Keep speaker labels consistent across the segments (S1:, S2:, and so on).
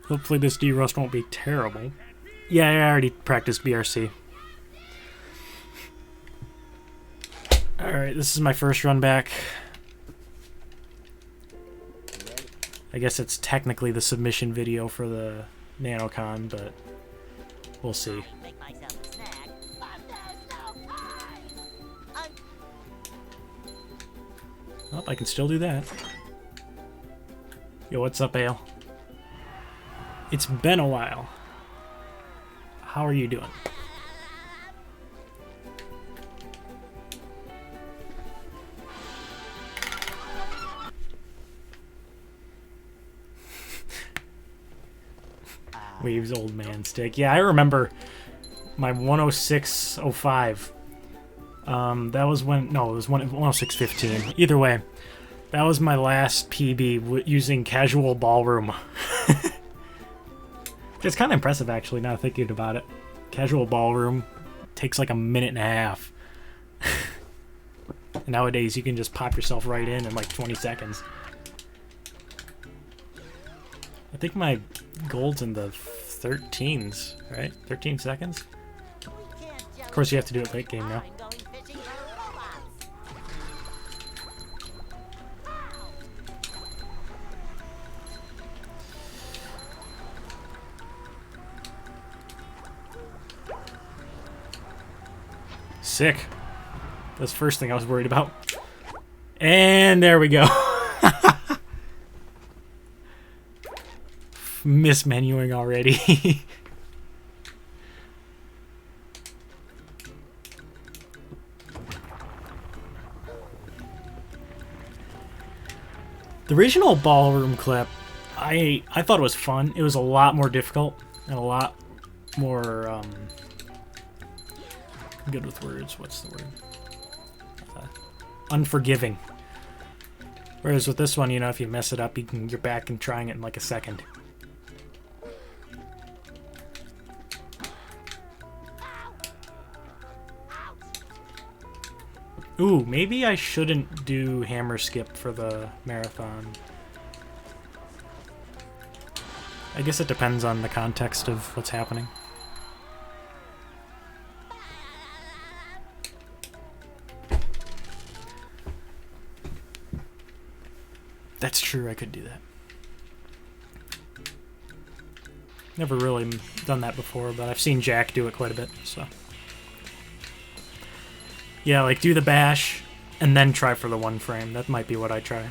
S1: Hopefully this D-Rust won't be terrible. Yeah, I already practiced BRC. Alright, this is my first run back. I guess it's technically the submission video for the Nanocon, but we'll see. Oh, I can still do that. Yo, what's up, Ale? It's been a while. How are you doing? Waves old man stick. Yeah, I remember my 106.05. That was when... No, it was 106.15. Either way, that was my last PB using casual ballroom. It's kind of impressive, actually, now thinking about it. Casual ballroom takes like a minute and a half. Nowadays, you can just pop yourself right in like 20 seconds. I think my gold's in the 13s, right? 13 seconds? Of course, you have to do it late game now. Sick. That's the first thing I was worried about. And there we go. Mismenuing already. The original ballroom clip, I thought it was fun. It was a lot more difficult and a lot more good with words. What's the word? Unforgiving. Whereas with this one, you know, if you mess it up, you're back and trying it in like a second. Ooh, maybe I shouldn't do hammer skip for the marathon. I guess it depends on the context of what's happening. That's true, I could do that. Never really done that before, but I've seen Jack do it quite a bit, so... Yeah, like do the bash, and then try for the one frame. That might be what I try.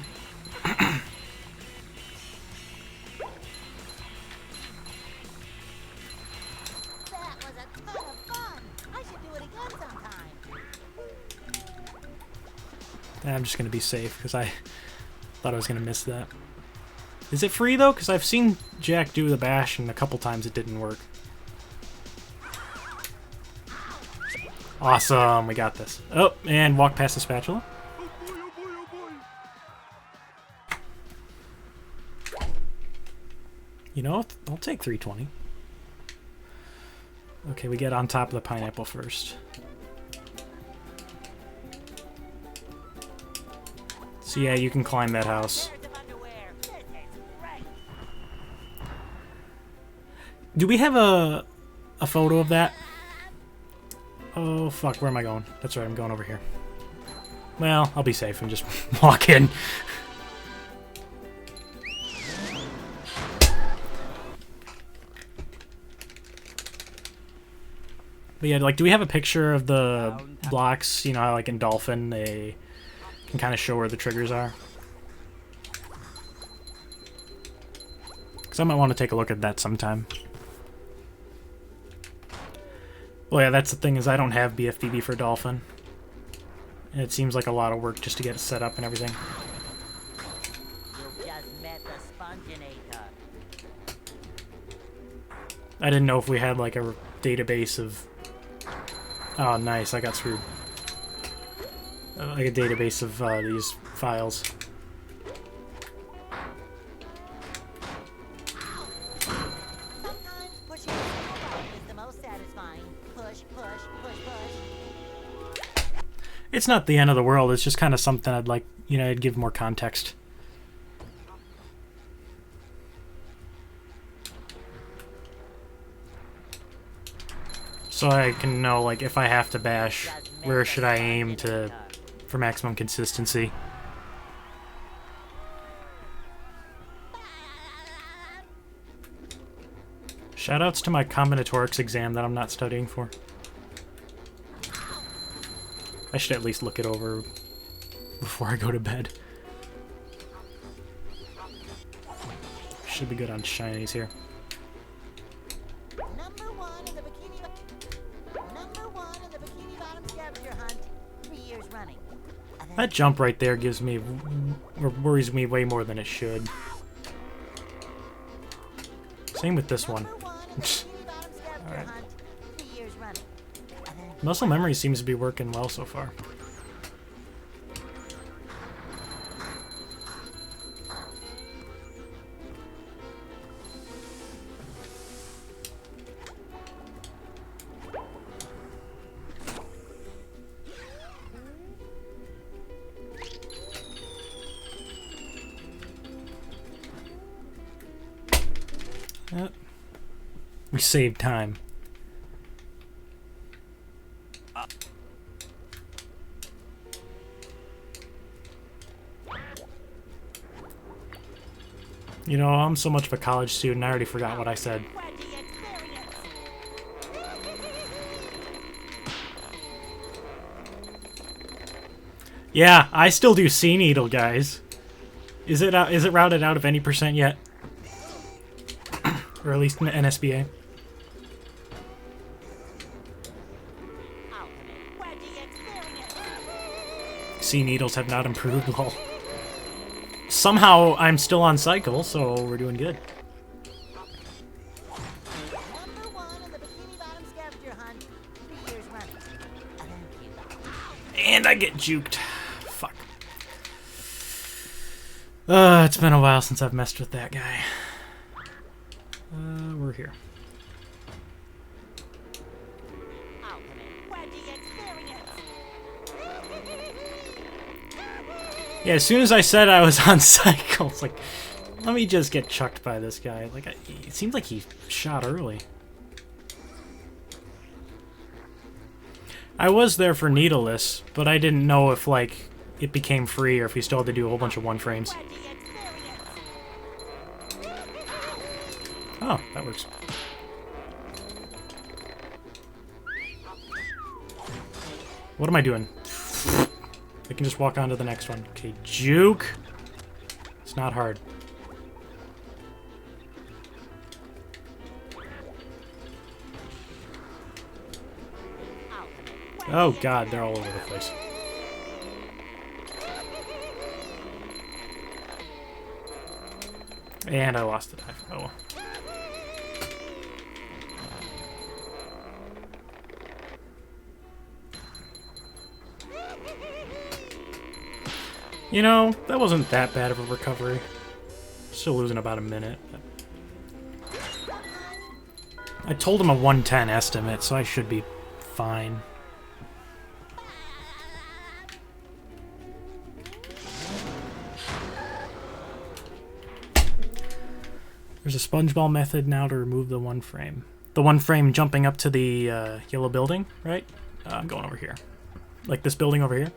S1: I'm just going to be safe, because I thought I was going to miss that. Is it free, though? Because I've seen Jack do the bash, and a couple times it didn't work. Awesome, we got this. Oh, and walk past the spatula. You know, I'll take 320. Okay, we get on top of the pineapple first. So yeah, you can climb that house. Do we have a photo of that? Oh, fuck, where am I going? That's right, I'm going over here. Well, I'll be safe and just walk in. But yeah, like, do we have a picture of the blocks? You know, how, like in Dolphin, they can kind of show where the triggers are. Because I might want to take a look at that sometime. Well, yeah, that's the thing, is I don't have BFBB for Dolphin. And it seems like a lot of work just to get it set up and everything.
S2: You've just met the Sponginator.
S1: I didn't know if we had, like, a database of... Oh, nice, I got screwed. Like a database of these files. It's not the end of the world, it's just kind of something I'd like, you know, I'd give more context. So I can know, like, if I have to bash, where should I aim for maximum consistency. Shoutouts to my combinatorics exam that I'm not studying for. I should at least look it over before I go to bed. Should be good on shinies here.
S2: Number one in the Bikini Bottom scavenger hunt, 3 years running.
S1: That jump right there gives me, or worries me way more than it should. Same with this one. Alright. Muscle memory seems to be working well so far. We saved time. You know, I'm so much of a college student, I already forgot what I said. Yeah, I still do Sea Needle, guys. Is it routed out of any percent yet? Or at least in the NSBA? Sea Needles have not improved, lol. Somehow I'm still on cycle, so we're doing good.
S2: Number one in the Bikini Bottom scavenger hunt, 3 years running.
S1: And I get juked. Fuck. It's been a while since I've messed with that guy. We're here. Yeah, as soon as I said I was on cycle, it's like, let me just get chucked by this guy. Like, it seemed like he shot early. I was there for Needleless, but I didn't know if, like, it became free or if you still had to do a whole bunch of 1-frames. Oh, that works. What am I doing? I can just walk on to the next one. Okay, juke. It's not hard. Oh god, they're all over the place. And I lost the dive. Oh well. You know, that wasn't that bad of a recovery. Still losing about a minute. But I told him a 110 estimate, so I should be fine. There's a sponge ball method now to remove the 1-frame. The 1-frame jumping up to the yellow building, right? I'm going over here. Like this building over here.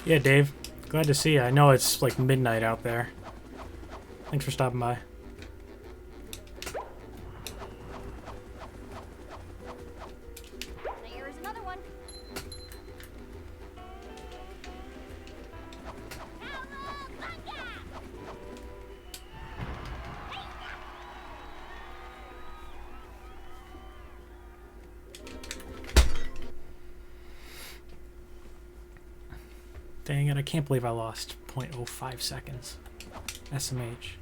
S1: Yeah, Dave. Glad to see you. I know it's like midnight out there. Thanks for stopping by.
S2: There's another one.
S1: Dang it, I can't believe I lost 0.05 seconds. SMH.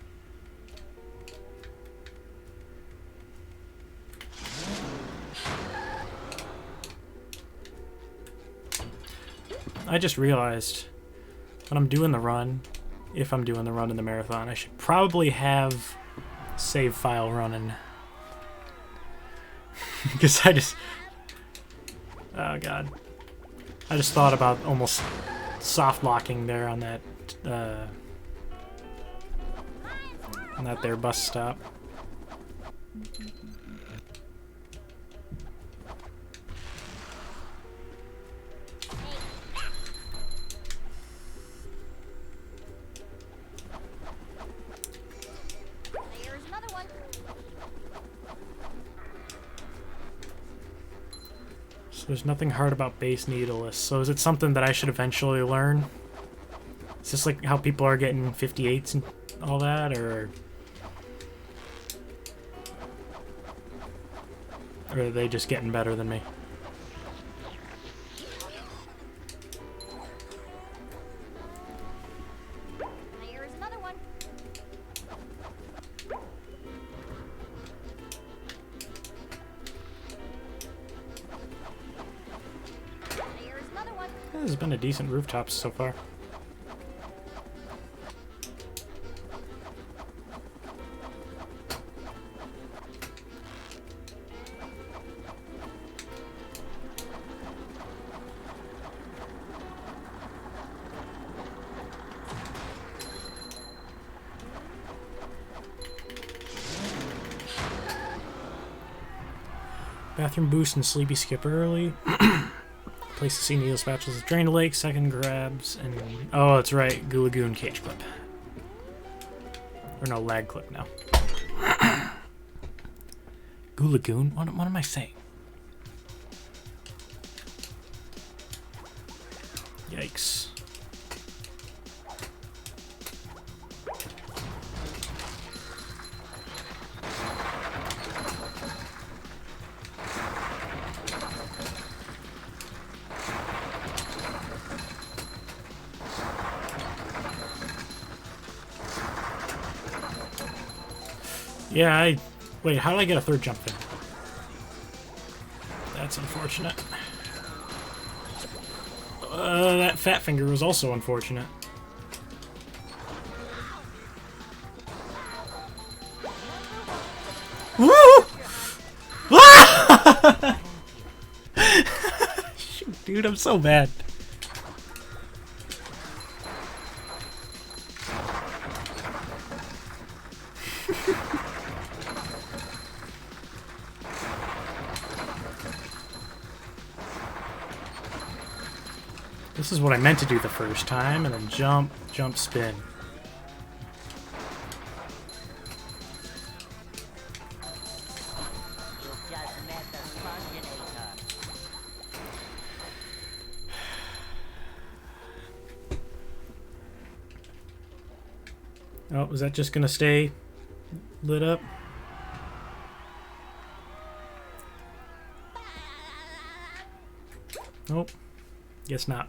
S1: I just realized when I'm doing the run, if I'm doing the run in the marathon, I should probably have save file running. Because I just... Oh god. I just thought about almost soft locking there on that there bus stop.
S2: There's another one.
S1: So there's nothing hard about base needleless. So is it something that I should eventually learn? Is this like how people are getting 58s and all that, or are they just getting better than me?
S2: There's another one. There's another one.
S1: This has been a decent rooftop so far. Bathroom boost and sleepy skip early. Place to see needle spatulas at Drain Lake. Second grabs and oh, that's right, Goo Lagoon cage clip. Or no, lag clip now. Goo Lagoon? What am I saying? Yikes. Yeah, wait, how did I get a third jump in? That's unfortunate. That fat finger was also unfortunate. Woo! Shoot, dude, I'm so bad. This is what I meant to do the first time, and then jump, jump, spin.
S2: You've just met the Sponginator.
S1: Oh, was that just gonna stay lit up? Nope. Guess not.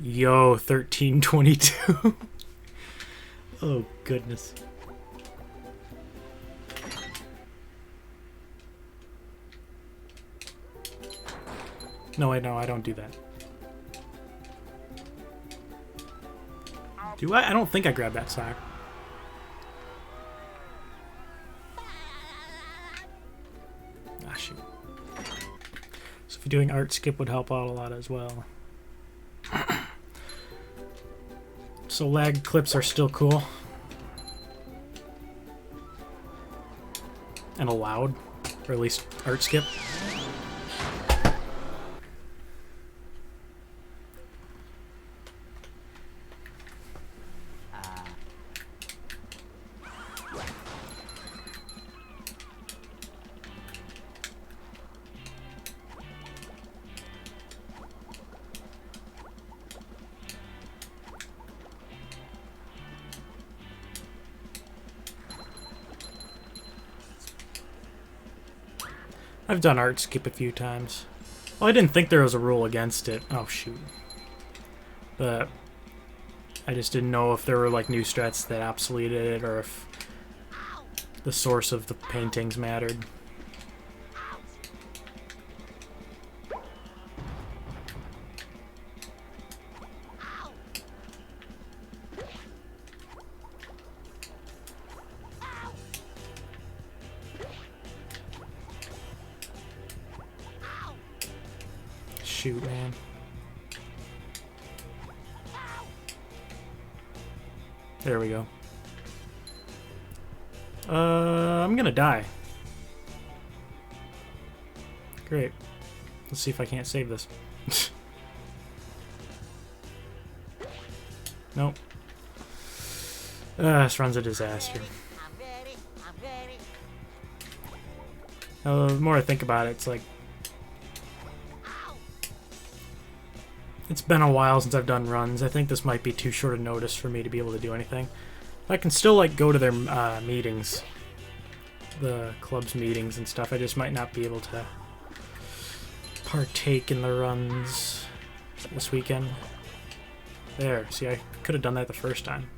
S1: Yo, 1322. Oh, goodness. No, wait, no, I don't do that. Do I? I don't think I grabbed that sock. Ah, shoot. So if you're doing art, skip would help out a lot as well. So lag clips are still cool. And allowed. Or at least art skip. I've done art skip a few times. Well, I didn't think there was a rule against it. Oh, shoot. But I just didn't know if there were, like, new strats that obsoleted it or if the source of the paintings mattered. shoot, man. There we go. I'm gonna die. Great. Let's see if I can't save this. Nope. This run's a disaster.
S2: I'm ready. I'm ready.
S1: The more I think about it, it's like... It's been a while since I've done runs. I think this might be too short a notice for me to be able to do anything. I can still, like, go to their meetings. The club's meetings and stuff. I just might not be able to partake in the runs this weekend. There. See, I could have done that the first time.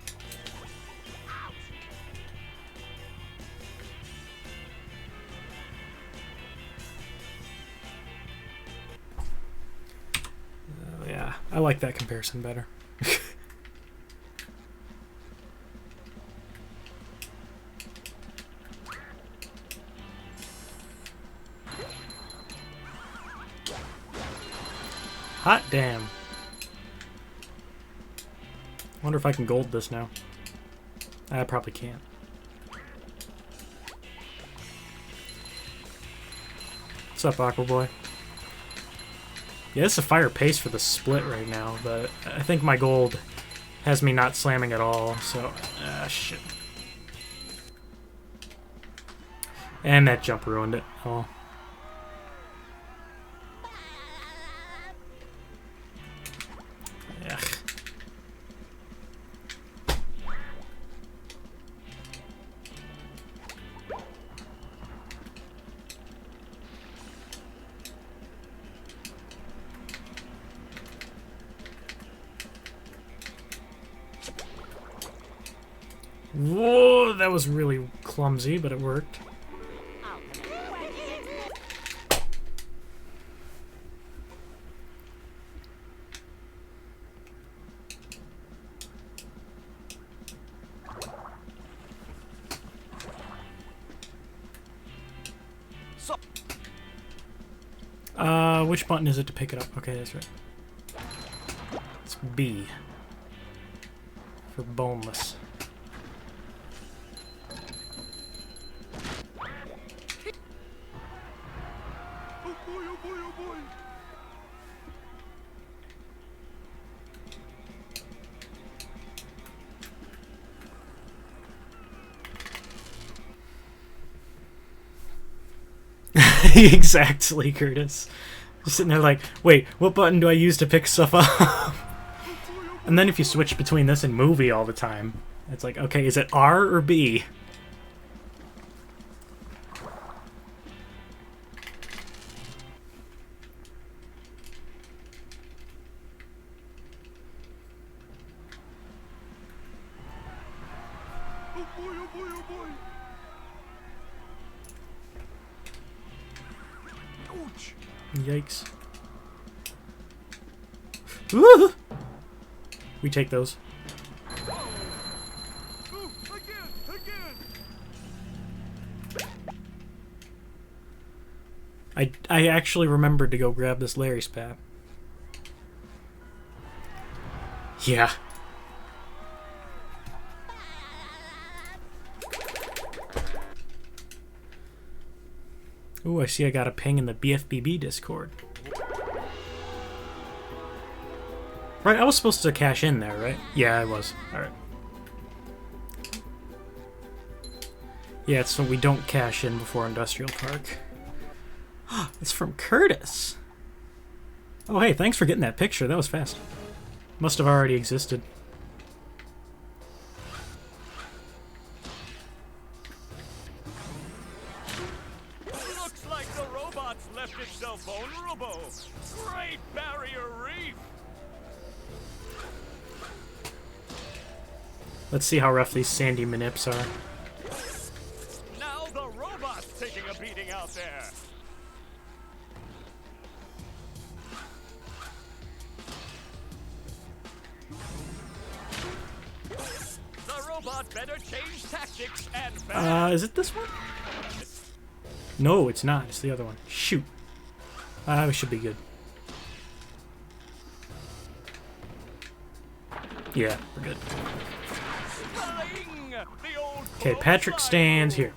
S1: Yeah, I like that comparison better. Hot damn. Wonder if I can gold this now. I probably can't. What's up, Aquaboy? Yeah, it's a fire pace for the split right now, but I think my gold has me not slamming at all, so... shit. And that jump ruined it. Oh. Ugh. Whoa, that was really clumsy, but it worked. Which button is it to pick it up? Okay, that's right. It's B. For boneless.
S3: Oh boy, oh boy, oh boy!
S1: Exactly, Curtis. Just sitting there like, wait, what button do I use to pick stuff up? And then if you switch between this and movie all the time, it's like, okay, is it R or B?
S3: Oh boy, oh boy, oh boy! Ouch!
S1: Yikes. Woo! We take those.
S3: Oh, again!
S1: I actually remembered to go grab this Larry spat. Yeah. Ooh, I see I got a ping in the BFBB Discord. Right, I was supposed to cash in there, right? Yeah, I was. Alright. Yeah, so we don't cash in before Industrial Park. It's from Curtis. Oh, hey, thanks for getting that picture. That was fast. Must have already existed.
S3: Looks like the robot's left itself vulnerable. Great Barrier Reef!
S1: Let's see how rough these sandy manips are.
S3: Now the robot's taking a beating out there. The robot better change tactics and fast.
S1: Is it this one? No, it's not. It's the other one. Shoot. We should be good. Yeah, we're good.
S3: Bling! The old
S1: Okay, Patrick
S3: clothesline
S1: stands
S3: move.
S1: here.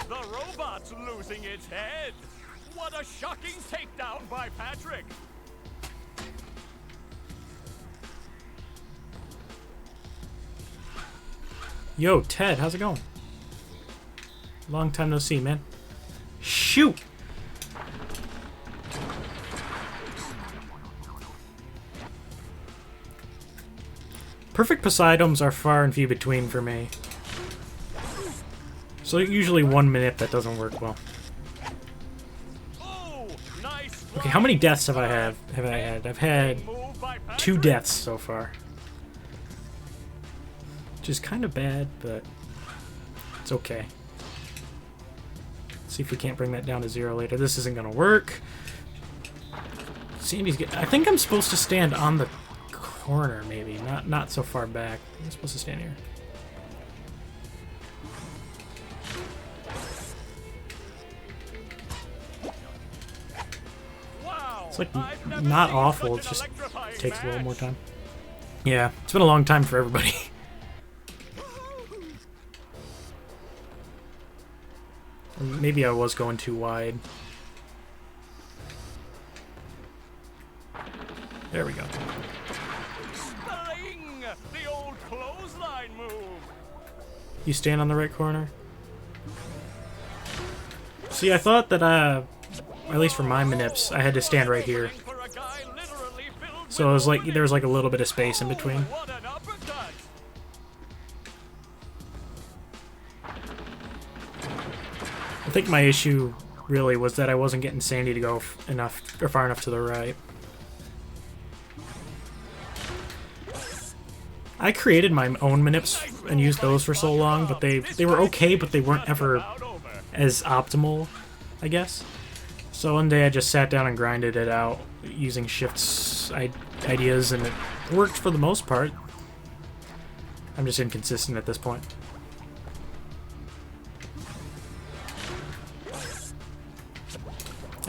S3: The robot's losing its head. What a shocking takedown by Patrick.
S1: Yo, Ted, how's it going? Long time no see, man. Shoot! Perfect Poseidons are far and few between for me. So usually 1 minute that doesn't work well.
S3: Oh, nice.
S1: Okay, how many deaths have I had? I've had
S3: Move by
S1: 2
S3: Patrick.
S1: deaths so far. Which is kind of bad, but it's okay. See if we can't bring that down to 0 later. This isn't gonna work. Sandy's get. I think I'm supposed to stand on the corner, maybe. Not so far back. I'm supposed to stand here.
S3: Wow.
S1: It's like
S3: I've never
S1: not
S3: seen
S1: awful. It
S3: such an
S1: just
S3: electrifying
S1: takes a little
S3: match.
S1: more time. Yeah, it's been a long time for everybody. Or maybe I was going too wide. There we go.
S3: Bling! The old clothesline move.
S1: You stand on the right corner? See, I thought that, at least for my manips, I had to stand right here.
S3: For a guy literally filled
S1: So it was like, there was like a little bit of space in
S3: with-
S1: between.
S3: What an uppercut.
S1: I think my issue really was that I wasn't getting Sandy to go enough, or far enough to the right. I created my own manips and used those for so long, but they were okay, but they weren't ever
S3: About over.
S1: as optimal, I guess. So one day I just sat down and grinded it out using shifts ideas, and it worked for the most part. I'm just inconsistent at this point.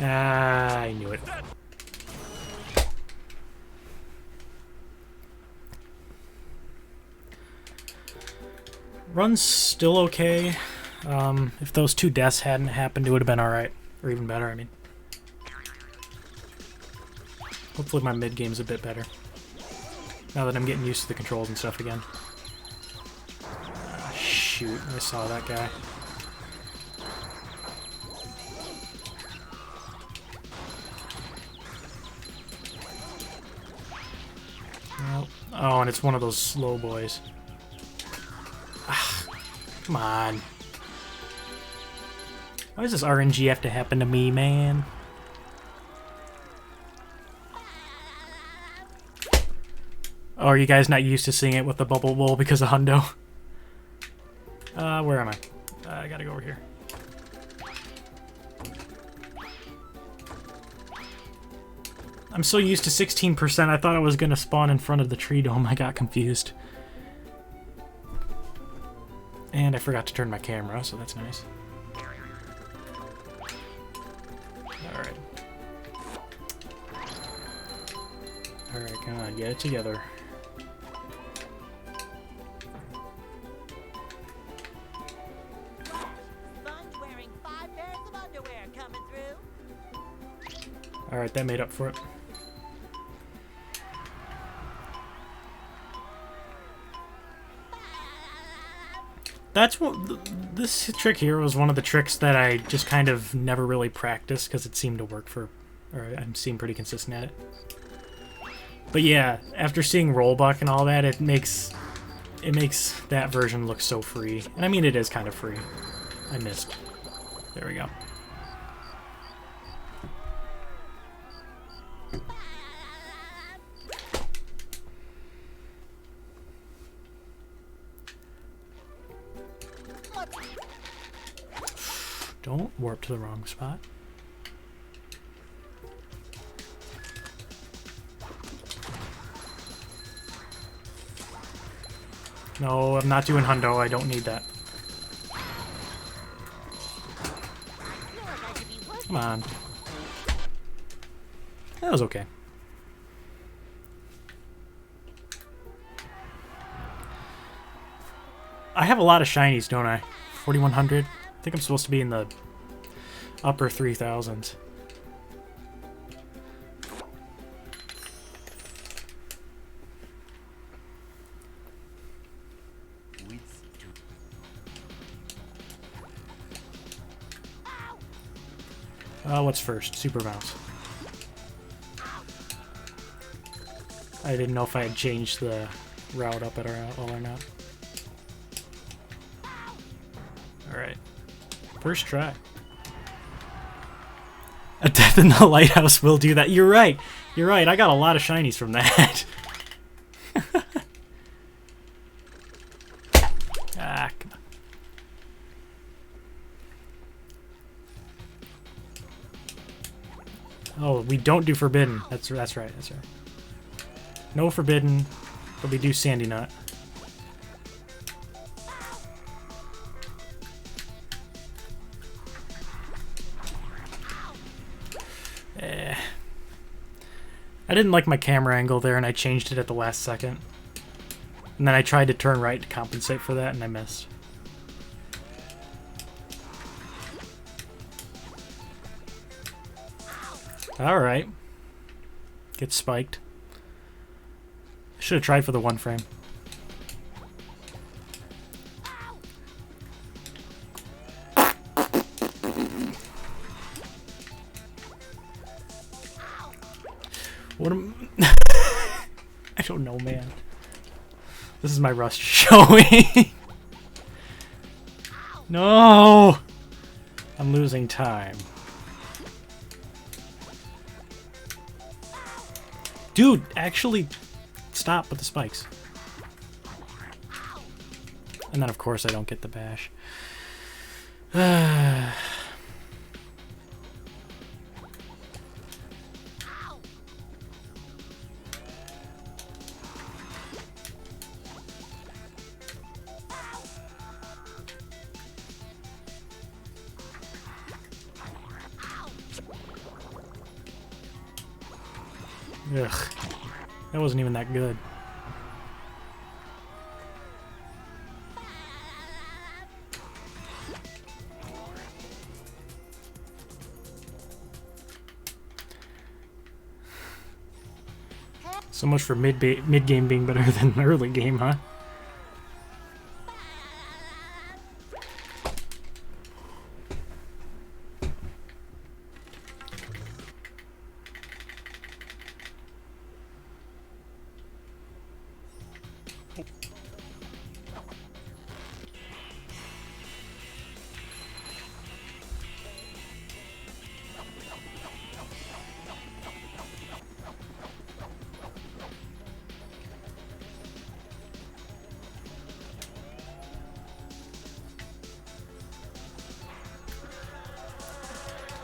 S1: Ah, I knew it. Run's still okay. If those 2 deaths hadn't happened, it would have been alright. Or even better, I mean. Hopefully my mid-game's a bit better. Now that I'm getting used to the controls and stuff again. Ah, shoot, I saw that guy. Well, oh, and it's one of those slow boys. Ah, come on. Why does this RNG have to happen to me, man? Oh, are you guys not used to seeing it with the bubble bowl because of Hundo? Where am I? I gotta go over here. I'm so used to 16%, I thought I was gonna spawn in front of the tree dome. I got confused. And I forgot to turn my camera, so that's nice. Alright. Alright, come on, get it together.
S2: Sponge wearing 5 pairs of underwear coming through.
S1: Alright, that made up for it. That's what this trick here was one of the tricks that I just kind of never really practiced because it seemed to work for, or I seemed pretty consistent at it. But yeah, after seeing Rollbuck and all that, it makes that version look so free. And I mean, it is kind of free. I missed. There we go. Don't warp to the wrong spot. No, I'm not doing Hundo. I don't need that.
S2: You're
S1: Come on. That was okay. I have a lot of shinies, don't I? 4,100? I think I'm supposed to be in the upper 3,000s. What's first? Super Bounce. I didn't know if I had changed the route up at all or not. Alright. First try. A death in the lighthouse will do that. You're right. You're right. I got a lot of shinies from that. Ah, come on. Oh, we don't do forbidden. That's right. That's right. No forbidden, but we do Sandy Nut. I didn't like my camera angle there, and I changed it at the last second. And then I tried to turn right to compensate for that, and I missed. Alright. Get spiked. Should have tried for the one frame. What am I don't know, man. This is my rust showing. No! I'm losing time. Dude, actually stop with the spikes. And then of course I don't get the bash. Ugh. That wasn't even that good. So much for mid-game being better than early game, huh?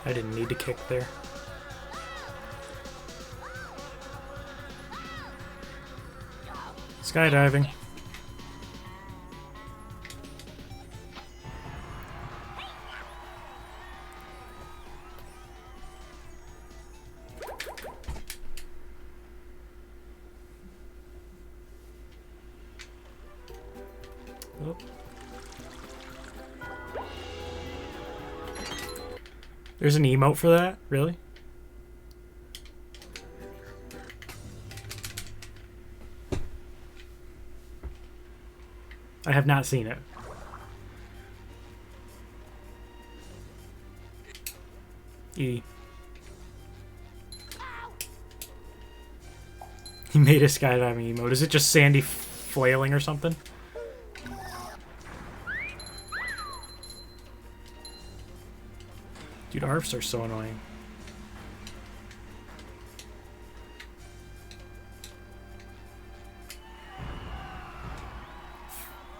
S1: I didn't need to kick there. Skydiving. Oh. There's an emote for that? Really? I have not seen it. E. He made a skydiving emote. Is it just Sandy flailing or something? Dude, ARFs are so annoying.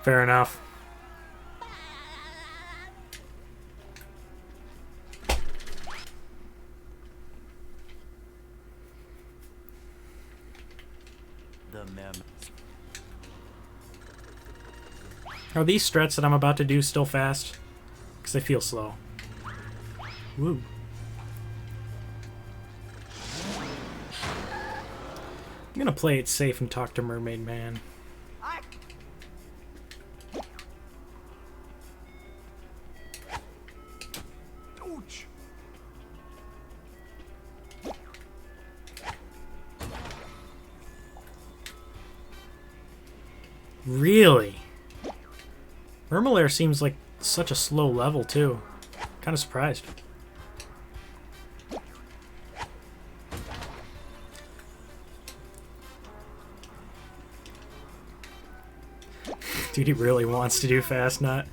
S1: Fair enough. Are these strats that I'm about to do still fast? Because they feel slow. Woo. gonna play it safe and talk to Mermaid Man.
S3: Ouch.
S1: Really? Mermalair seems like such a slow level, too. Kind of surprised. Dude, he really wants to do Fast Nut.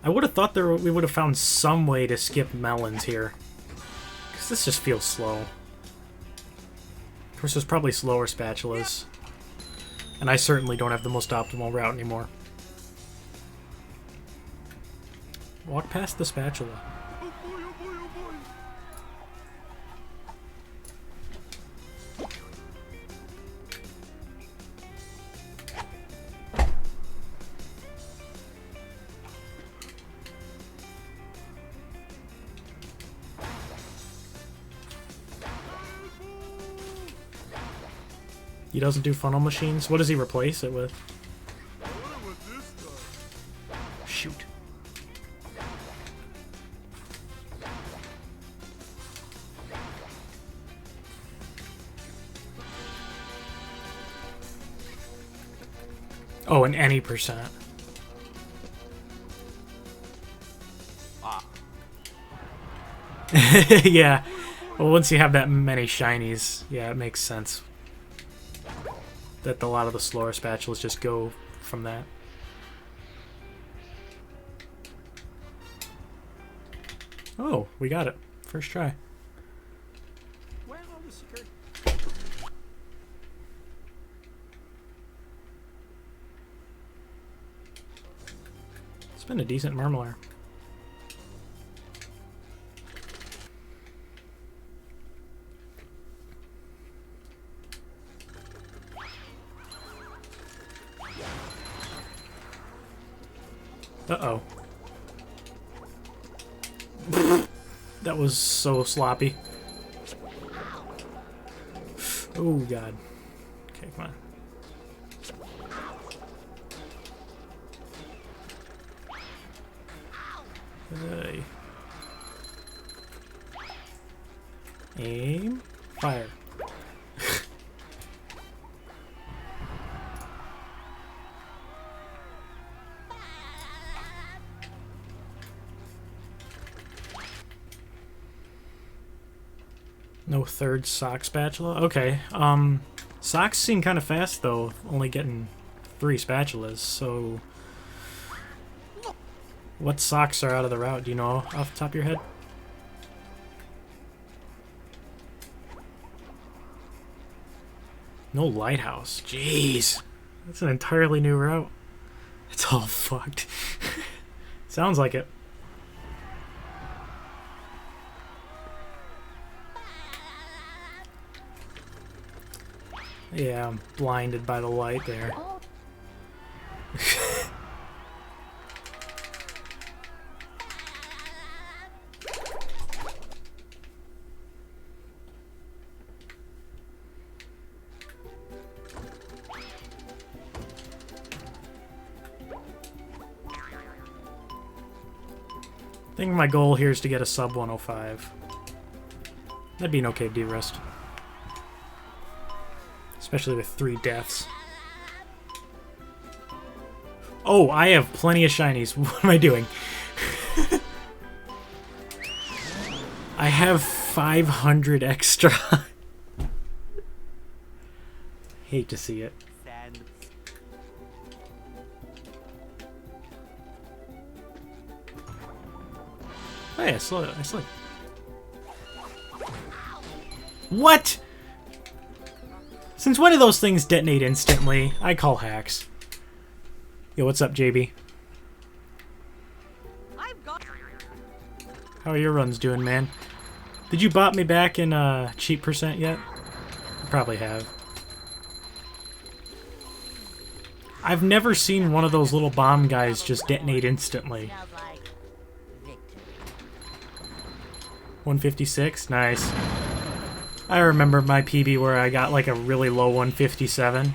S1: I would have thought we would have found some way to skip melons here. Because this just feels slow. Of course, there's probably slower spatulas. And I certainly don't have the most optimal route anymore. Walk past the spatula.
S3: Oh boy, oh boy, oh boy.
S1: He doesn't do funnel machines? What does he replace it with?
S3: I wonder what this does.
S1: Shoot. Oh, and any percent.
S3: Ah.
S1: Yeah. Well, once you have that many shinies, yeah, it makes sense that a lot of the slower spatulas just go from that. Oh, we got it. First try.
S3: Where are the secret?
S1: It's been a decent Marmalair. Uh-oh. That was so sloppy. Oh, God. Okay, come on. Hey. Aim. Fire. No third sock spatula? Okay. Socks seem kind of fast, though. Only getting 3 spatulas, so... What socks are out of the route? Do you know off the top of your head? No lighthouse. Jeez. That's an entirely new route. It's all fucked. Sounds like it. Yeah, I'm blinded by the light there. I think my goal here is to get a sub 105. That'd be an okay D-rest. Especially with 3 deaths. Oh, I have plenty of shinies. What am I doing? I have 500 extra. Hate to see it. Oh yeah, slow it. I slid. What? Since when do those things detonate instantly? I call hacks. Yo, what's up, JB? How are your runs doing, man? Did you bot me back in cheap percent yet? You probably have. I've never seen one of those little bomb guys just detonate instantly.
S2: Smells like victory.
S1: 156? Nice. I remember my PB where I got like a really low 157.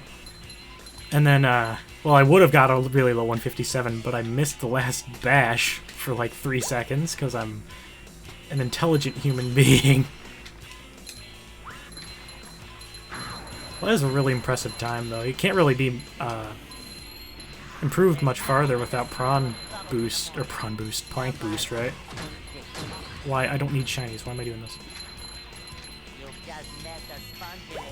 S1: And then, well, I would have got a really low 157, but I missed the last bash for like 3 seconds because I'm an intelligent human being. Well, that is a really impressive time, though. You can't really be improved much farther without plank boost, right? Why? I don't need shinies. Why am I doing this?
S2: You've just met the Spongeinator.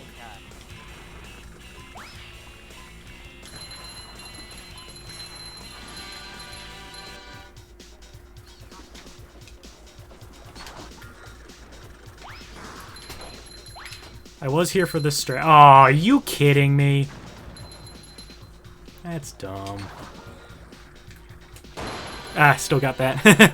S1: I was here for this strat. Aw, are you kidding me? That's dumb. Ah, still got that.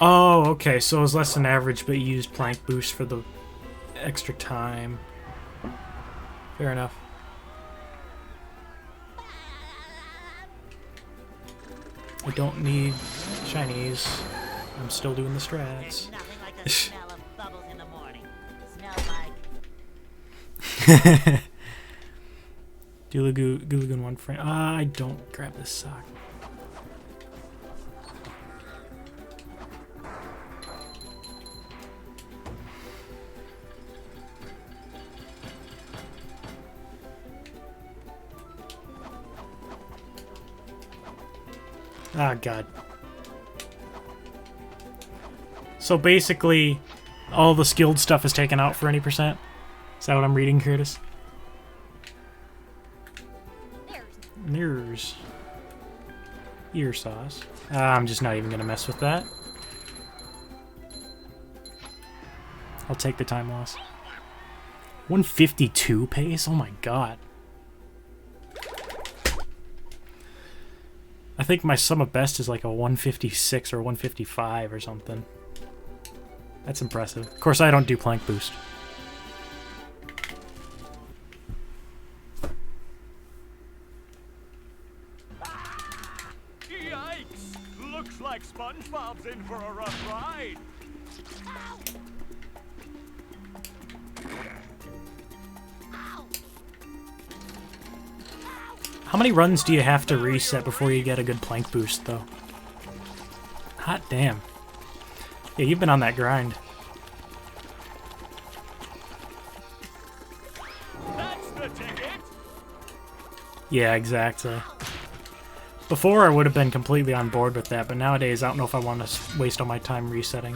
S1: Oh, okay, so it was less than average, but you used plank boost for the extra time. Fair enough. I don't need shinies. I'm still doing the strats.
S2: There's nothing like the smell of bubbles in the morning. Smell like...
S1: Gulagoon 1 frame. I don't grab this sock. Ah, God. So basically, all the skilled stuff is taken out for any percent? Is that what I'm reading, Curtis? There's ear sauce. I'm just not even going to mess with that. I'll take the time loss. 152 pace? Oh my god. I think my sum of best is like a 156 or 155 or something. That's impressive. Of course, I don't do plank boost.
S3: Yikes! Looks like SpongeBob's in for a rough ride.
S1: How many runs do you have to reset before you get a good plank boost, though? Hot damn. Yeah, you've been on that grind.
S3: That's the ticket.
S1: Yeah, exactly. Before, I would have been completely on board with that, but nowadays, I don't know if I want to waste all my time resetting.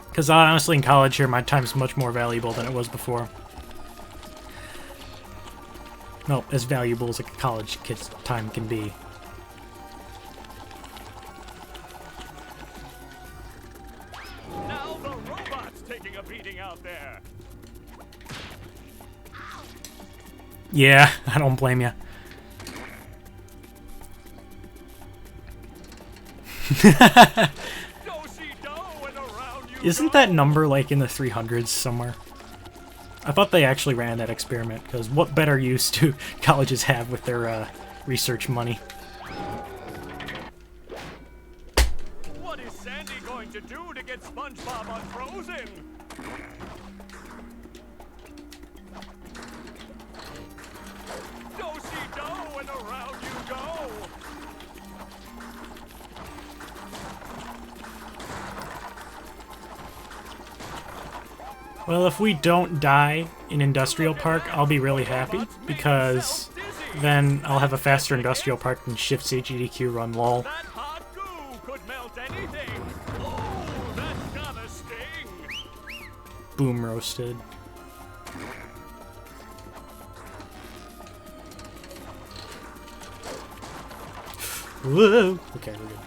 S1: Because honestly, in college here, my time's much more valuable than it was before. Well, as valuable as a college kid's time can be.
S3: Now the robot's taking a beating out there.
S1: Yeah, I don't blame you. Isn't that number like in the 300s somewhere? I thought they actually ran that experiment, because what better use do colleges have with their research money?
S3: What is Sandy going to do to get SpongeBob unfrozen? Do-si-do and around you go.
S1: Well, if we don't die in Industrial Park, I'll be really happy, because then I'll have a faster Industrial Park than Shift's HEDQ run, lol.
S3: That hot goo could melt anything. Oh, that's gotta sting.
S1: Boom roasted. Whoa! Okay, we're good.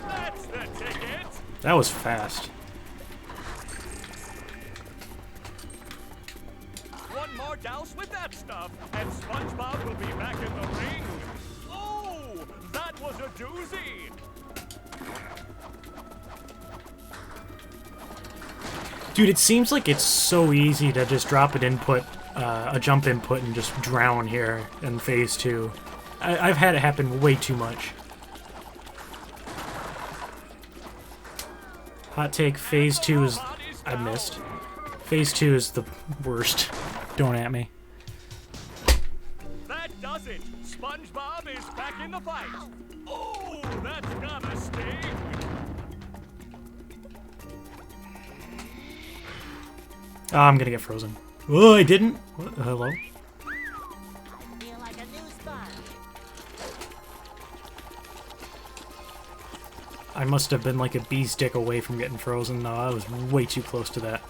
S3: That's the ticket.
S1: That was fast.
S3: One more douse with that stuff, and SpongeBob will be back in the ring. Oh, that was a doozy.
S1: Dude, it seems like it's so easy to just drop an input, a jump input, and just drown here in Phase 2. I've had it happen way too much. Hot take, Phase 2 is... I missed. Phase 2 is the worst. Don't at me.
S3: That does it. SpongeBob is back in the fight. Oh, that's gotta sting.
S1: Oh, I'm gonna get frozen. Oh, I didn't? What? Hello?
S2: Feel like a new sponge.
S1: I must have been like a bee stick away from getting frozen. No, I was way too close to that.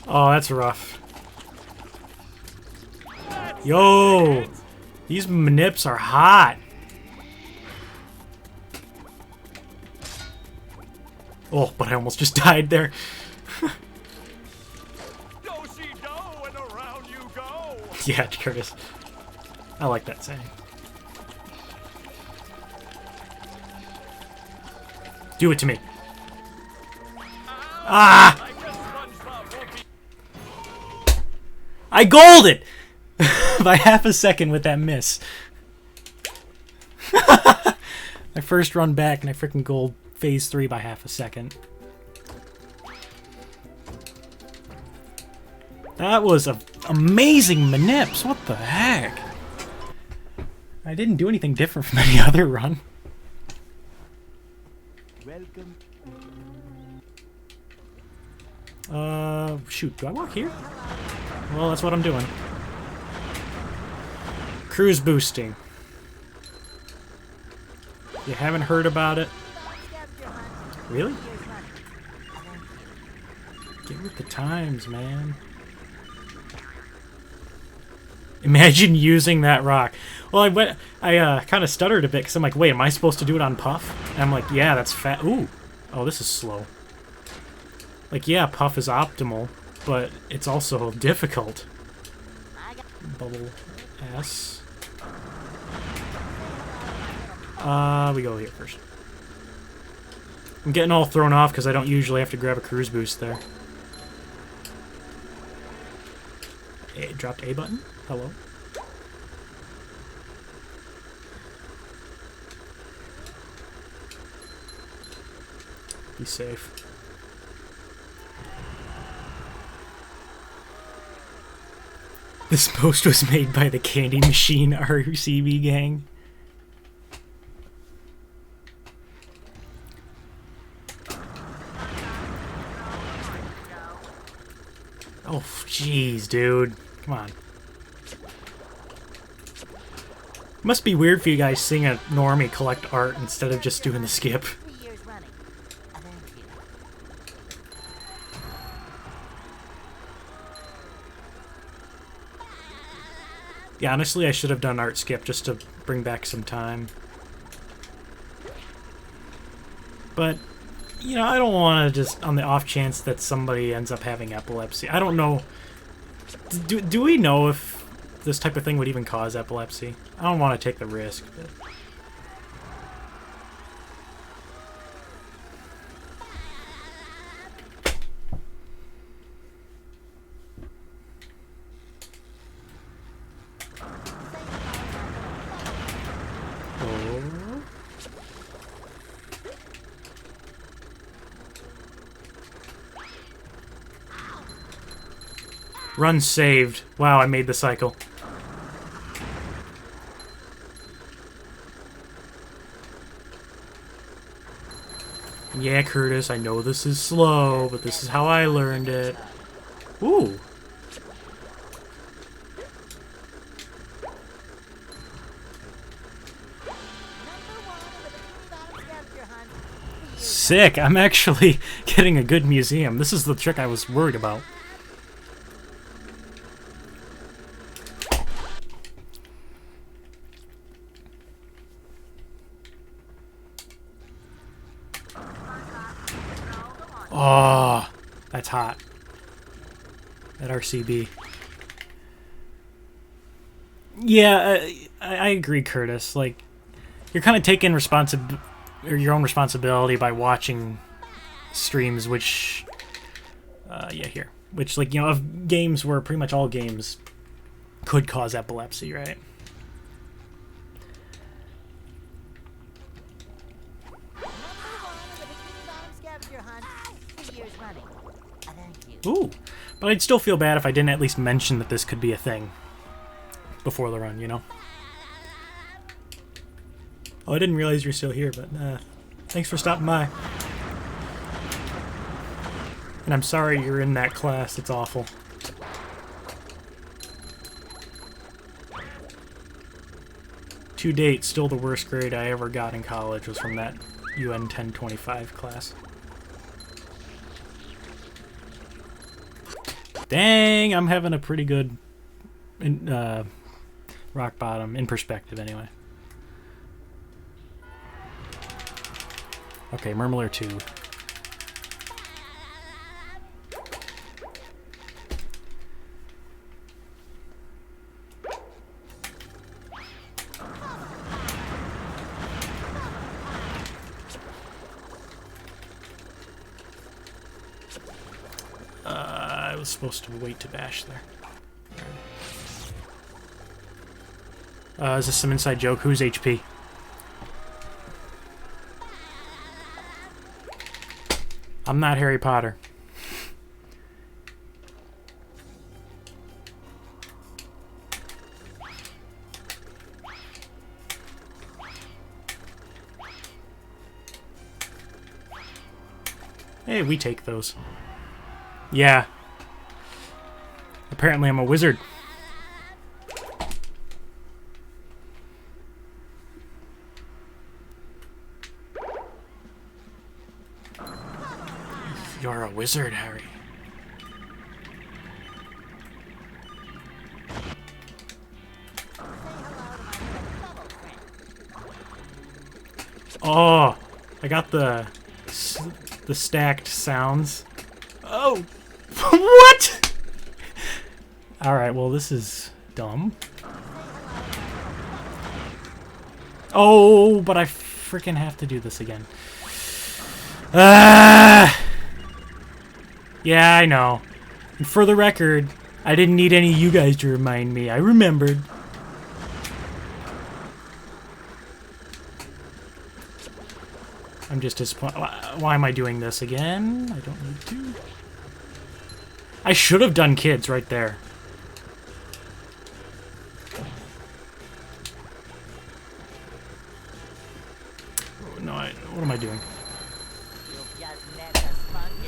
S1: Oh, that's rough. Yo! These manips are hot! Oh, but I almost just died there.
S3: Do-si-do and around you go.
S1: Yeah, Curtis. I like that saying. Do it to me. Ah!
S3: I guess SpongeBob won't be
S1: I goaled it! By half a second with that miss. My first run back and I freaking goaled Phase 3 by half a second. That was a amazing manips. What the heck? I didn't do anything different from any other run.
S4: Welcome.
S1: Shoot, do I walk here? Well, that's what I'm doing. Cruise boosting. You haven't heard about it? Really? Get with the times, man. Imagine using that rock. Well, I kind of stuttered a bit because I'm like, wait, am I supposed to do it on Puff? And I'm like, yeah, that's fat. Ooh. Oh, this is slow. Like, yeah, Puff is optimal, but it's also difficult. Bubble S. We go here first. I'm getting all thrown off because I don't usually have to grab a cruise boost there. Dropped A button? Hello? Be safe. This post was made by the Candy Machine RCB gang. Oh, jeez, dude. Come on. Must be weird for you guys seeing a normie collect art instead of just doing the skip.
S2: 3 years running. Thank you.
S1: Yeah, honestly, I should have done art skip just to bring back some time. But, you know, I don't want to just, on the off chance that somebody ends up having epilepsy. I don't know. Do we know if this type of thing would even cause epilepsy? I don't want to take the risk. But... Run saved. Wow, I made the cycle. Yeah, Curtis, I know this is slow, but this is how I learned it. Ooh. Sick! I'm actually getting a good museum. This is the trick I was worried about. Oh, that's hot. That RCB. Yeah, I agree, Curtis. Like, you're kind of taking your own responsibility by watching streams, which, which, like, you know, of games where pretty much all games could cause epilepsy, right? Ooh, but I'd still feel bad if I didn't at least mention that this could be a thing before the run, you know? Oh, I didn't realize you're still here, but thanks for stopping by. And I'm sorry you're in that class. It's awful. To date, still the worst grade I ever got in college was from that UN 1025 class. Dang, I'm having a pretty good rock bottom, in perspective anyway. Okay, Murmler 2. I was supposed to wait to bash there. Is this some inside joke? Who's HP? I'm not Harry Potter. Hey, we take those. Yeah. Apparently I'm a wizard. You're a wizard, Harry. Oh, I got the stacked sounds. Oh, what? All right, well, this is dumb. Oh, but I freaking have to do this again. Yeah, I know. And for the record, I didn't need any of you guys to remind me. I remembered. I'm just disappointed. Why am I doing this again? I don't need to. I should have done kids right there. Oh, no, what am I doing?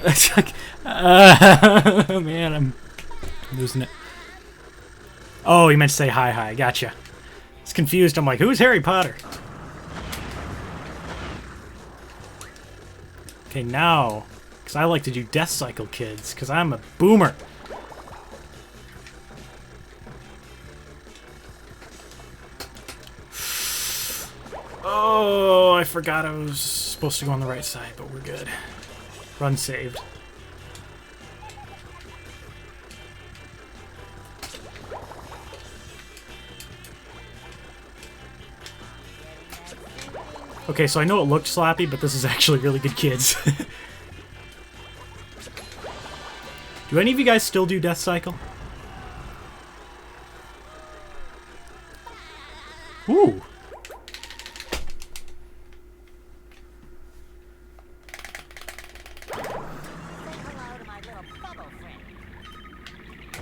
S1: It's like, man, I'm losing it. Oh, he meant to say hi. Gotcha. It's confused. I'm like, who's Harry Potter? Okay, now, because I like to do Death Cycle kids, because I'm a boomer. Oh, I forgot I was supposed to go on the right side, but we're good. Run saved. Okay, so I know it looked sloppy, but this is actually really good kids. Do any of you guys still do Death Cycle? Ooh.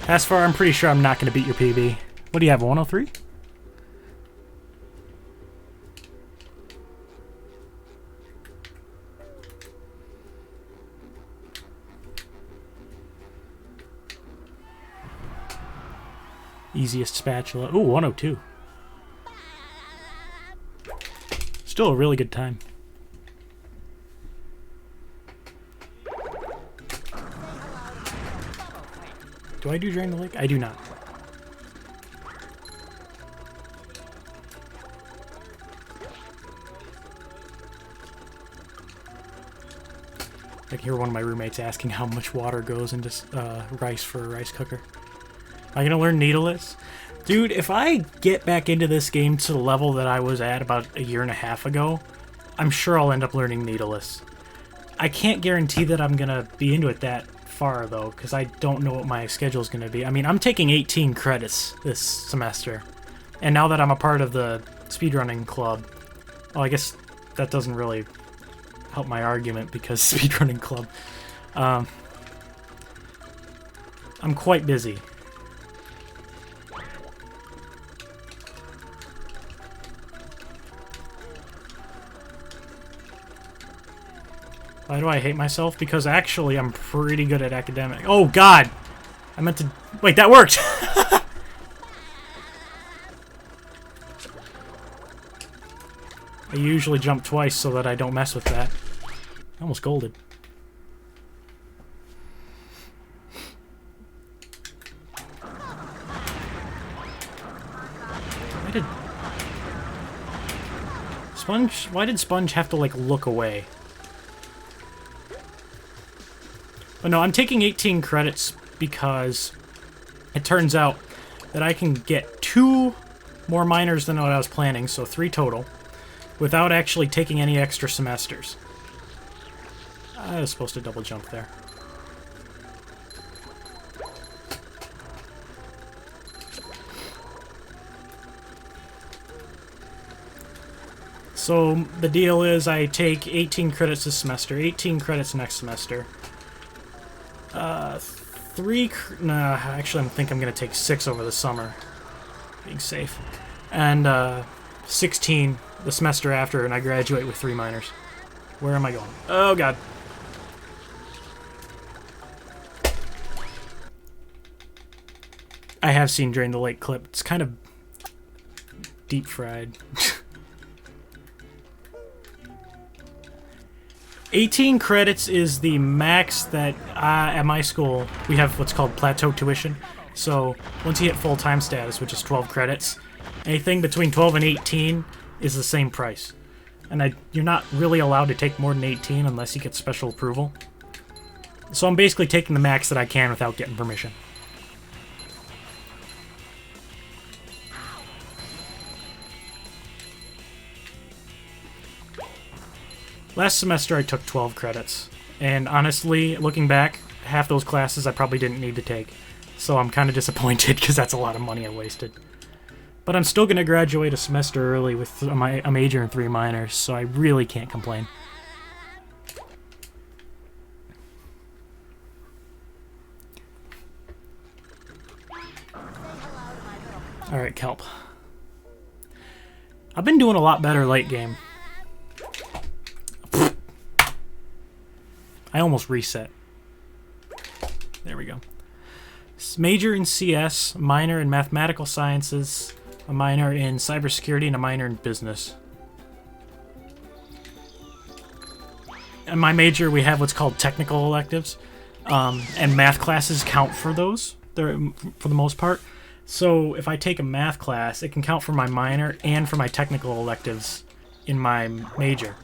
S1: As far, I'm pretty sure I'm not going to beat your PB. What do you have, 103? Easiest spatula. Ooh, 102. Still a really good time. Do I do Drain the Lake? I do not. I can hear one of my roommates asking how much water goes into rice for a rice cooker. Am I gonna learn needleless? Dude, if I get back into this game to the level that I was at about a year and a half ago, I'm sure I'll end up learning needleless. I can't guarantee that I'm gonna be into it that far, though, because I don't know what my schedule is gonna be. I mean, I'm taking 18 credits this semester, and now that I'm a part of the speedrunning club, well, I guess that doesn't really help my argument, because speedrunning club, I'm quite busy. Why do I hate myself? Because actually I'm pretty good at academic. Oh god! I meant to... Wait, that worked! I usually jump twice so that I don't mess with that. I almost golded. Why did Sponge have to, like, look away? But no, I'm taking 18 credits because it turns out that I can get 2 more minors than what I was planning, so 3 total, without actually taking any extra semesters. I was supposed to double jump there. So the deal is I take 18 credits this semester, 18 credits next semester. Actually I think I'm going to take 6 over the summer, being safe. And 16 the semester after, and I graduate with 3 minors. Where am I going? Oh god. I have seen Drain the Lake clip. It's kind of deep fried. 18 credits is the max that at my school we have what's called plateau tuition. So once you hit full-time status, which is 12 credits, anything between 12 and 18 is the same price. And you're not really allowed to take more than 18 unless you get special approval. So I'm basically taking the max that I can without getting permission. Last semester I took 12 credits, and honestly, looking back, half those classes I probably didn't need to take. So I'm kind of disappointed because that's a lot of money I wasted. But I'm still going to graduate a semester early with a major and 3 minors, so I really can't complain. Alright, Kelp. I've been doing a lot better late game. I almost reset. There we go. Major in CS, minor in mathematical sciences, a minor in cybersecurity, and a minor in business. In my major, we have what's called technical electives, and math classes count for those, for the most part. So if I take a math class, it can count for my minor and for my technical electives in my major.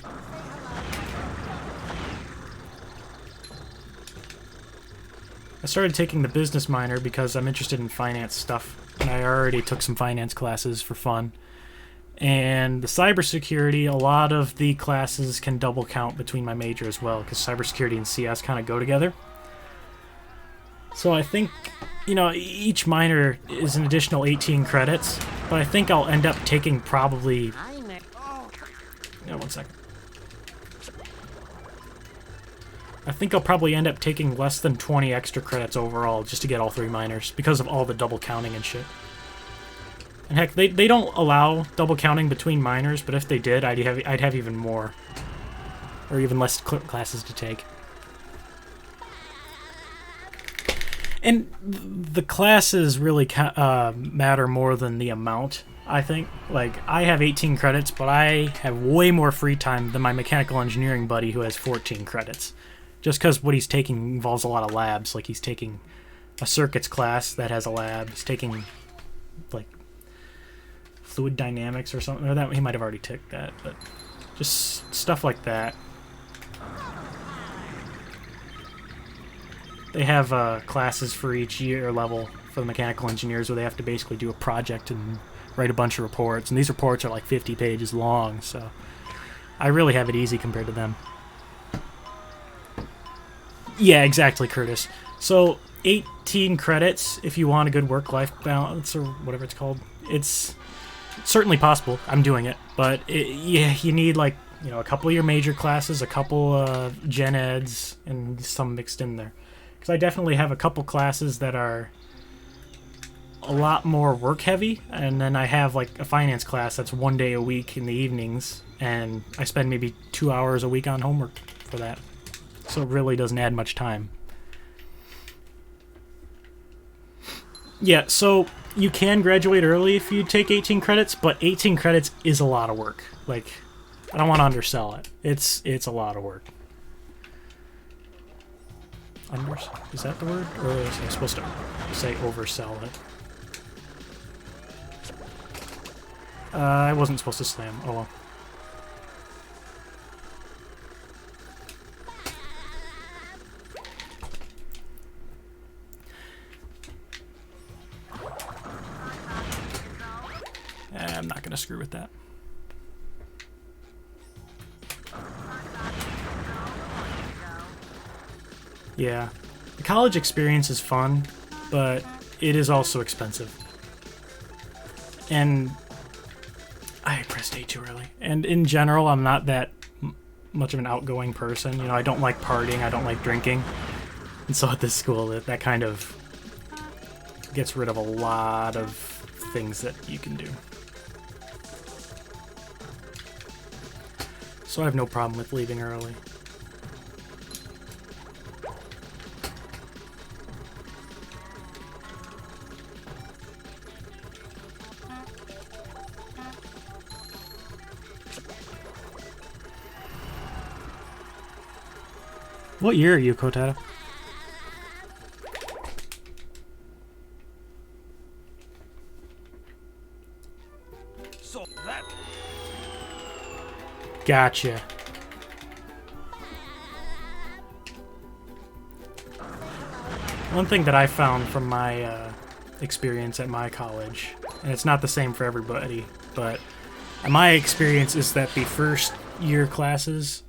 S1: I started taking the business minor because I'm interested in finance stuff, and I already took some finance classes for fun. And the cybersecurity, a lot of the classes can double count between my major as well, because cybersecurity and CS kind of go together. So I think, you know, each minor is an additional 18 credits, but I think I'll end up taking probably... Yeah, 1 second. I think I'll probably end up taking less than 20 extra credits overall just to get all 3 minors because of all the double counting and shit. And heck, they don't allow double counting between minors, but if they did, I'd have even more. Or even less classes to take. And the classes really matter more than the amount, I think. Like, I have 18 credits, but I have way more free time than my mechanical engineering buddy who has 14 credits. Just because what he's taking involves a lot of labs. Like, he's taking a circuits class that has a lab. He's taking, like, fluid dynamics or something. Or that he might have already took that, but just stuff like that. They have classes for each year level for the mechanical engineers where they have to basically do a project and write a bunch of reports. And these reports are like 50 pages long, so I really have it easy compared to them. Yeah, exactly, Curtis. So 18 credits if you want a good work-life balance or whatever it's called. It's certainly possible. I'm doing it, but yeah, you need like, you know, a couple of your major classes, a couple gen eds, and some mixed in there. Because I definitely have a couple classes that are a lot more work heavy, and then I have like a finance class that's 1 day a week in the evenings, and I spend maybe 2 hours a week on homework for that. So it really doesn't add much time. Yeah, so you can graduate early if you take 18 credits, but 18 credits is a lot of work. Like, I don't want to undersell it. It's a lot of work. Is that the word? Or is I supposed to say oversell it? I wasn't supposed to slam. Oh well. I'm not going to screw with that. Yeah. The college experience is fun, but it is also expensive. And I pressed A too early. And in general, I'm not that much of an outgoing person. You know, I don't like partying, I don't like drinking. And so at this school, that kind of gets rid of a lot of things that you can do. So I have no problem with leaving early. What year are you, Kotata?
S3: So that
S1: Gotcha. One thing that I found from my experience at my college, and it's not the same for everybody, but my experience is that the first year classes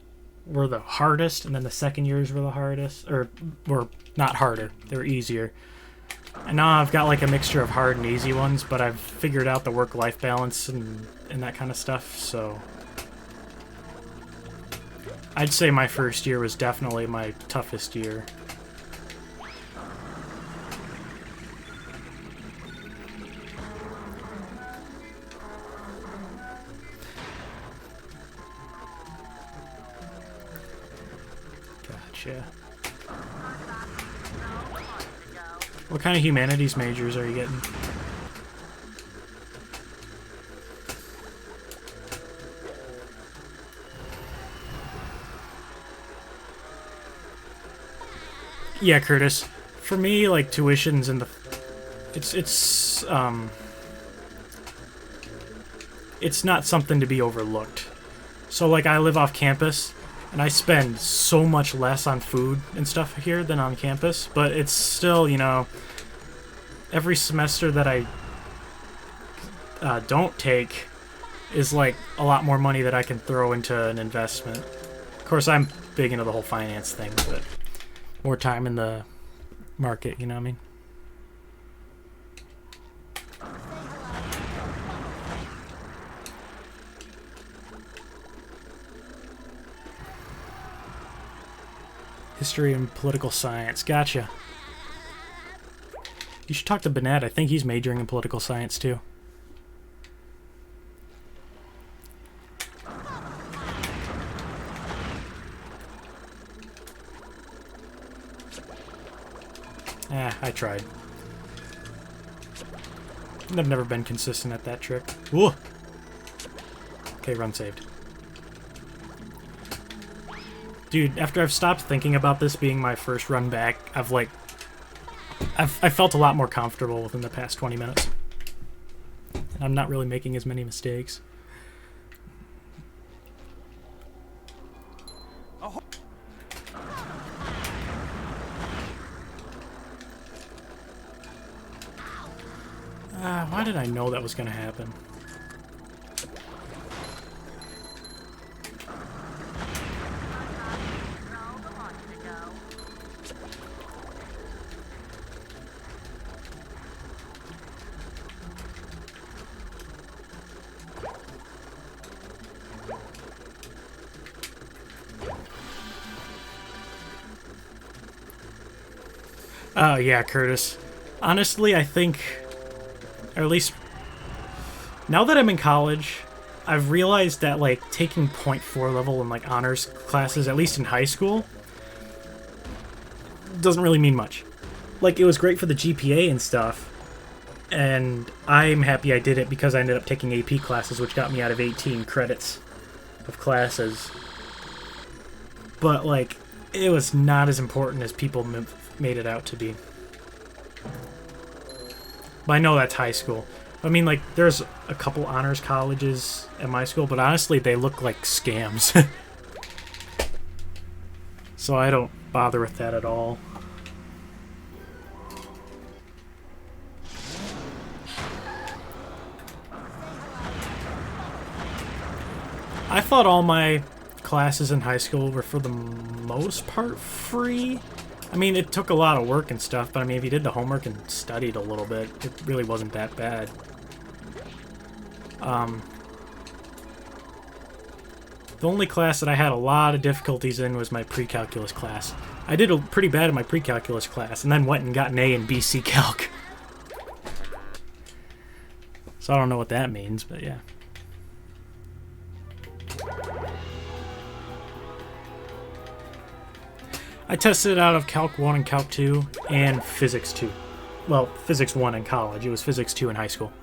S1: were the hardest, and then the second years were the hardest, or were not harder, they were easier. And now I've got like a mixture of hard and easy ones, but I've figured out the work-life balance and that kind of stuff, so I'd say my first year was definitely my toughest year. Gotcha. What kind of humanities majors are you getting? Yeah, Curtis. For me, like, tuition's in the... It's not something to be overlooked. So, like, I live off campus, and I spend so much less on food and stuff here than on campus, but it's still, you know, every semester that I don't take is, like, a lot more money that I can throw into an investment. Of course, I'm big into the whole finance thing, but more time in the market, you know what I mean? History and political science. Gotcha. You should talk to Bennett. I think he's majoring in political science too. I tried. I've never been consistent at that trick. Ooh. Okay, run saved. Dude, after I've stopped thinking about this being my first run back, I felt a lot more comfortable within the past 20 minutes. And I'm not really making as many mistakes. Why did I know that was going to happen? Oh, yeah, Curtis. Honestly, I think, or at least now that I'm in college, I've realized that, like, taking .4 level in, like, honors classes, at least in high school, doesn't really mean much. Like, it was great for the GPA and stuff, and I'm happy I did it because I ended up taking AP classes, which got me out of 18 credits of classes. But, like, it was not as important as people made it out to be. But I know that's high school. I mean, like, there's a couple honors colleges at my school, but honestly, they look like scams. So I don't bother with that at all. I thought all my classes in high school were, for the most part, free. I mean, it took a lot of work and stuff, but I mean, if you did the homework and studied a little bit, it really wasn't that bad. The only class that I had a lot of difficulties in was my pre-calculus class. I did pretty bad in my pre-calculus class, and then went and got an A in BC Calc. So I don't know what that means, but yeah. I tested it out of Calc 1 and Calc 2 and Physics 2. Well, Physics 1 in college. It was Physics 2 in high school.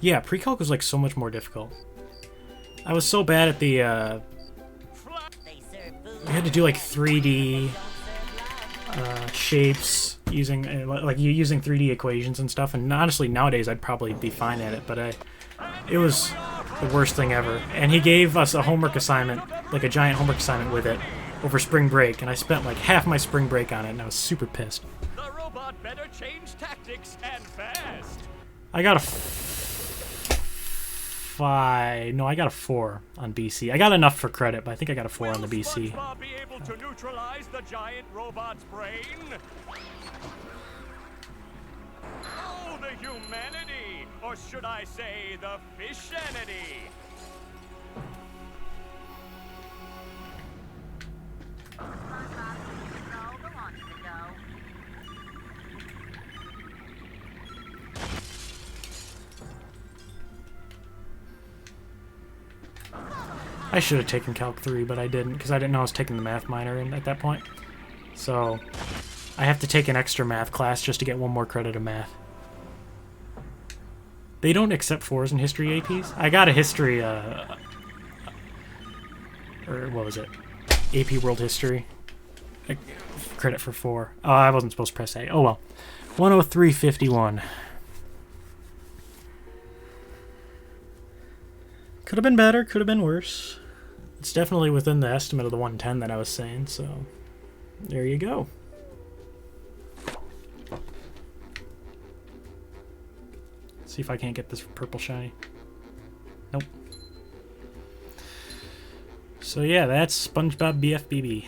S1: Yeah, pre-calc was like so much more difficult. I was so bad at the, we had to do like 3D shapes using, like using 3D equations and stuff, and honestly nowadays I'd probably be fine at it, but it was the worst thing ever. And he gave us a homework assignment, like a giant homework assignment with it, over spring break, and I spent like half my spring break on it, and I was super pissed.
S3: The robot better change tactics and fast.
S1: I got a 5. No, I got a 4 on BC. I got enough for credit, but I think I got a 4 on the BC.
S3: Will SpongeBob be able to neutralize the giant robot's brain? Oh, the humanity! Or should I say the fishanity?
S1: I should have taken Calc 3, but I didn't, because I didn't know I was taking the math minor at that point. So, I have to take an extra math class just to get one more credit of math. They don't accept 4s in history APs? I got a history, or what was it? AP World History. Credit for 4. Oh, I wasn't supposed to press A. Oh well. 103.51. Could have been better, could have been worse. It's definitely within the estimate of the 110 that I was saying, so there you go. See if I can't get this purple shiny. Nope. So yeah, that's SpongeBob BFBB.